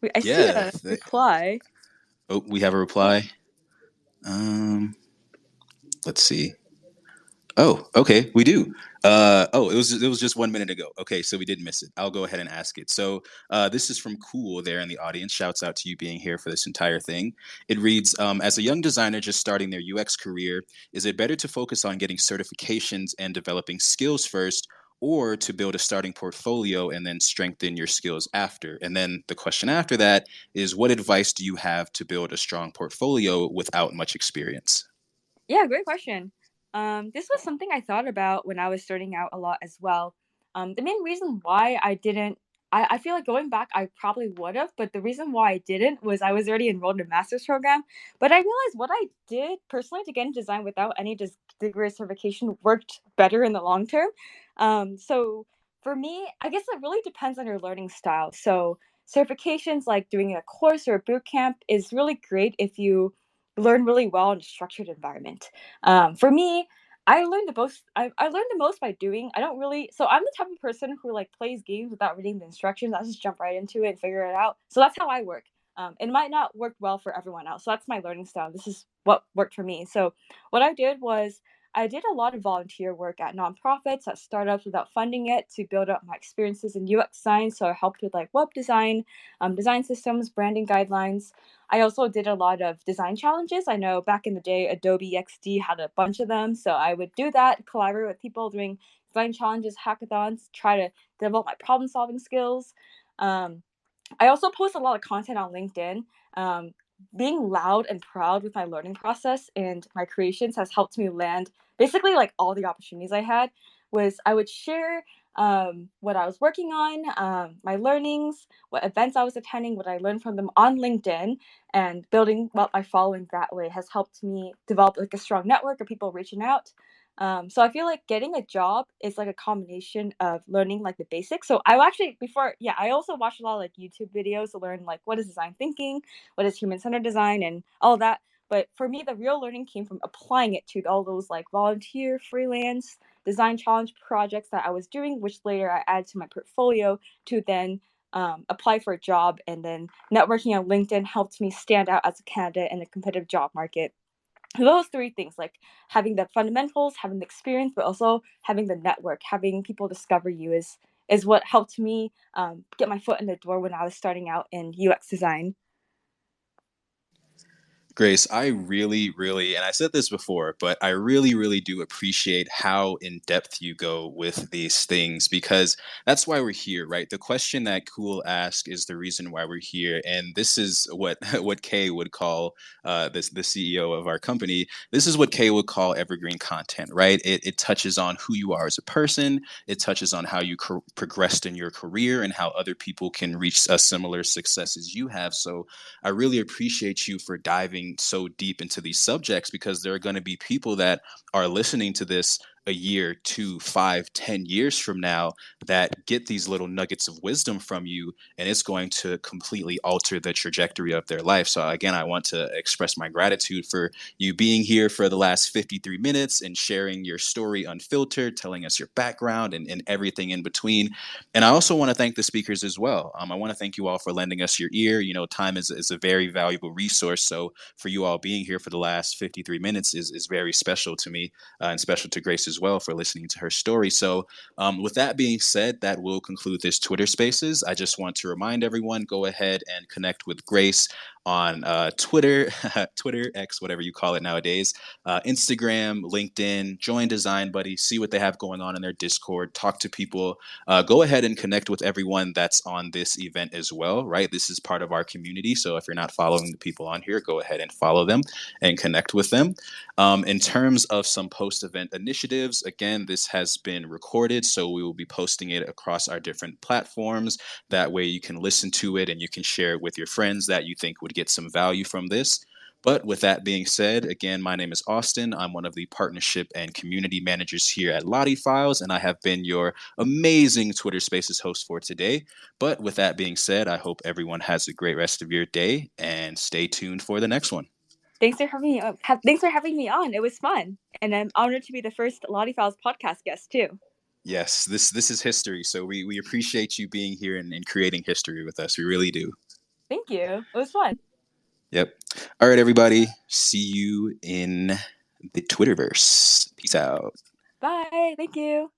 Wait, I see Yeah. a reply. Oh, we have a reply. Um, let's see. Oh, okay, we do. It was just 1 minute ago. Okay, so we didn't miss it. I'll go ahead and ask it. So this is from Cool there in the audience. Shouts out to you being here for this entire thing. It reads, as a young designer just starting their UX career, is it better to focus on getting certifications and developing skills first, or to build a starting portfolio and then strengthen your skills after? And then the question after that is, what advice do you have to build a strong portfolio without much experience? Yeah, great question. This was something I thought about when I was starting out a lot as well. The main reason why I didn't, I feel like going back, I probably would have, but the reason why I didn't was I was already enrolled in a master's program. But I realized what I did personally to get into design without any degree or certification worked better in the long term. So for me, I guess it really depends on your learning style. So certifications like doing a course or a boot camp is really great if you learn really well in a structured environment. For me, I learned the most. I learned the most by doing. I don't really. So I'm the type of person who like plays games without reading the instructions. I just jump right into it and figure it out. So that's how I work. It might not work well for everyone else. So that's my learning style. This is what worked for me. So what I did was I did a lot of volunteer work at nonprofits, at startups without funding it to build up my experiences in UX design. So I helped with like web design, design systems, branding guidelines. I also did a lot of design challenges. I know back in the day, Adobe XD had a bunch of them. So I would do that, collaborate with people doing design challenges, hackathons, try to develop my problem solving skills. Um, I also post a lot of content on LinkedIn. Um, Being loud and proud with my learning process and my creations has helped me land basically like all the opportunities I had. Was I would share what I was working on, my learnings, what events I was attending, what I learned from them on LinkedIn, and building up my following that way has helped me develop like a strong network of people reaching out. So I feel like getting a job is like a combination of learning like the basics. So I actually before, yeah, I also watched a lot of like YouTube videos to learn like what is design thinking, what is human centered design, and all of that. But for me, the real learning came from applying it to all those like volunteer, freelance, design challenge projects that I was doing, which later I added to my portfolio to then apply for a job. And then networking on LinkedIn helped me stand out as a candidate in the competitive job market. Those three things, like having the fundamentals, having the experience, but also having the network, having people discover you is what helped me get my foot in the door when I was starting out in UX design. Grace, I really, really, and I said this before, but I really, really do appreciate how in depth you go with these things because that's why we're here, right? The question that Cool asked is the reason why we're here, and this is what what Kay would call this the CEO of our company. This is what Kay would call evergreen content, right? It touches on who you are as a person. It touches on how you progressed in your career and how other people can reach a similar success as you have. So I really appreciate you for diving so deep into these subjects because there are going to be people that are listening to this a year, 2, 5, 10 years from now that get these little nuggets of wisdom from you, and it's going to completely alter the trajectory of their life. So, again, I want to express my gratitude for you being here for the last 53 minutes and sharing your story unfiltered, telling us your background and everything in between. And I also want to thank the speakers as well. I want to thank you all for lending us your ear. You know, time is a very valuable resource. So for you all being here for the last 53 minutes is very special to me and special to Grace as well for listening to her story. So with that being said, that will conclude this Twitter Spaces. I just want to remind everyone, go ahead and connect with Grace on Twitter, Twitter, X, whatever you call it nowadays, Instagram, LinkedIn, join Design Buddy, see what they have going on in their Discord, talk to people, go ahead and connect with everyone that's on this event as well, right? This is part of our community. So if you're not following the people on here, go ahead and follow them and connect with them. In terms of some post event initiatives, again, this has been recorded. So we will be posting it across our different platforms. That way you can listen to it and you can share it with your friends that you think would get some value from this. But with that being said, again, my name is Austin. I'm one of the partnership and community managers here at LottieFiles, and I have been your amazing Twitter Spaces host for today. But with that being said, I hope everyone has a great rest of your day and stay tuned for the next one. Thanks for having me. Thanks for having me on. It was fun, and I'm honored to be the first Lottie Files podcast guest too. Yes, this is history. So we appreciate you being here and creating history with us. We really do. Thank you. It was fun. Yep. All right, everybody. See you in the Twitterverse. Peace out. Bye. Thank you.